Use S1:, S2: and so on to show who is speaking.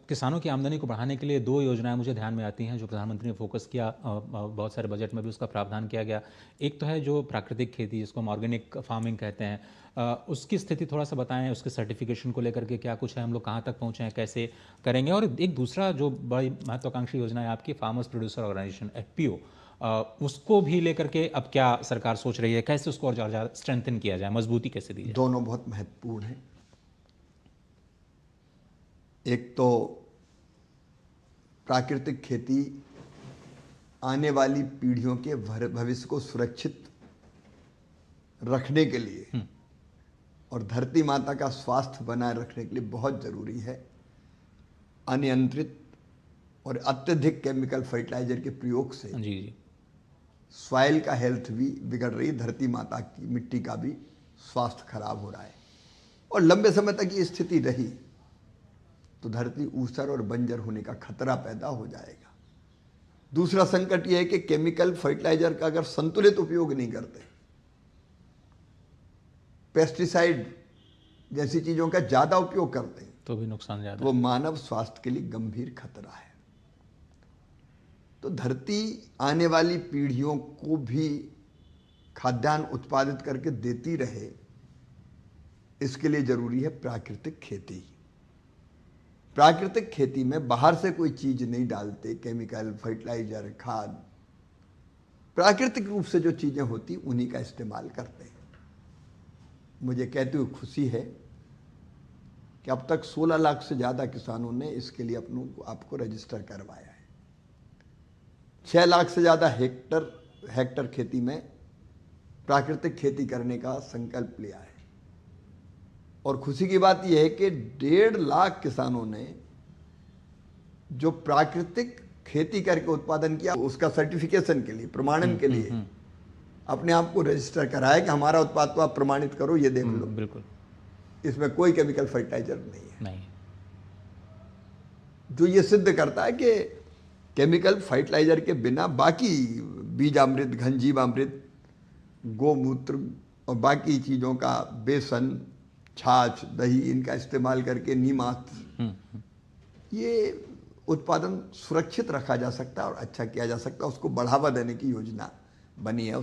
S1: किसानों की आमदनी को बढ़ाने के लिए दो योजनाएं मुझे ध्यान में आती हैं जो प्रधानमंत्री ने फोकस किया, बहुत सारे बजट में भी उसका प्रावधान किया गया। एक तो है जो प्राकृतिक खेती, जिसको हम ऑर्गेनिक फार्मिंग कहते हैं, उसकी स्थिति थोड़ा सा बताएं, उसके सर्टिफिकेशन को लेकर के क्या कुछ है, हम लोग कहाँ तक पहुँचे हैं, कैसे करेंगे। और एक दूसरा जो बड़ी महत्वाकांक्षी योजना है आपकी, फार्मर्स प्रोड्यूसर ऑर्गेनाइजेशन FPO, उसको भी लेकर के अब क्या सरकार सोच रही है, कैसे उसको और ज़्यादा स्ट्रेंथन किया जाए, मजबूती कैसे दी जाए?
S2: दोनों बहुत महत्वपूर्ण हैं। एक तो प्राकृतिक खेती आने वाली पीढ़ियों के भविष्य को सुरक्षित रखने के लिए और धरती माता का स्वास्थ्य बनाए रखने के लिए बहुत जरूरी है। अनियंत्रित और अत्यधिक केमिकल फर्टिलाइजर के प्रयोग से
S1: जी
S2: सॉइल का हेल्थ भी बिगड़ रही, धरती माता की मिट्टी का भी स्वास्थ्य खराब हो रहा है। और लंबे समय तक ये स्थिति रही तो धरती ऊसर और बंजर होने का खतरा पैदा हो जाएगा। दूसरा संकट यह है कि केमिकल फर्टिलाइजर का अगर संतुलित उपयोग नहीं करते, पेस्टिसाइड जैसी चीजों का ज्यादा उपयोग करते हैं,
S1: तो भी नुकसान ज्यादा,
S2: वो मानव स्वास्थ्य के लिए गंभीर खतरा है। तो धरती आने वाली पीढ़ियों को भी खाद्यान्न उत्पादित करके देती रहे, इसके लिए जरूरी है प्राकृतिक खेती। प्राकृतिक खेती में बाहर से कोई चीज नहीं डालते, केमिकल फर्टिलाइजर खाद, प्राकृतिक रूप से जो चीजें होती उन्हीं का इस्तेमाल करते हैं। मुझे कहते हुए खुशी है कि अब तक 16 लाख से ज्यादा किसानों ने इसके लिए आपको रजिस्टर करवाया है। 6 लाख से ज्यादा हेक्टर खेती में प्राकृतिक खेती करने का संकल्प लिया है। और खुशी की बात यह है कि 1.5 लाख किसानों ने जो प्राकृतिक खेती करके उत्पादन किया, उसका सर्टिफिकेशन के लिए, प्रमाणन के लिए अपने आप को रजिस्टर कराया कि हमारा उत्पाद तो आप प्रमाणित करो, ये देख लो,
S1: बिल्कुल
S2: इसमें कोई केमिकल फर्टिलाइजर नहीं है।
S1: नहीं।
S2: जो ये सिद्ध करता है कि केमिकल फर्टिलाइजर के बिना बाकी बीजामृत, घनजीवामृत, गोमूत्र और बाकी चीज़ों का, बेसन, छाछ, दही, इनका इस्तेमाल करके नीमास्त्र, ये उत्पादन सुरक्षित रखा जा सकता है और अच्छा किया जा सकता है। उसको बढ़ावा देने की योजना बनी है।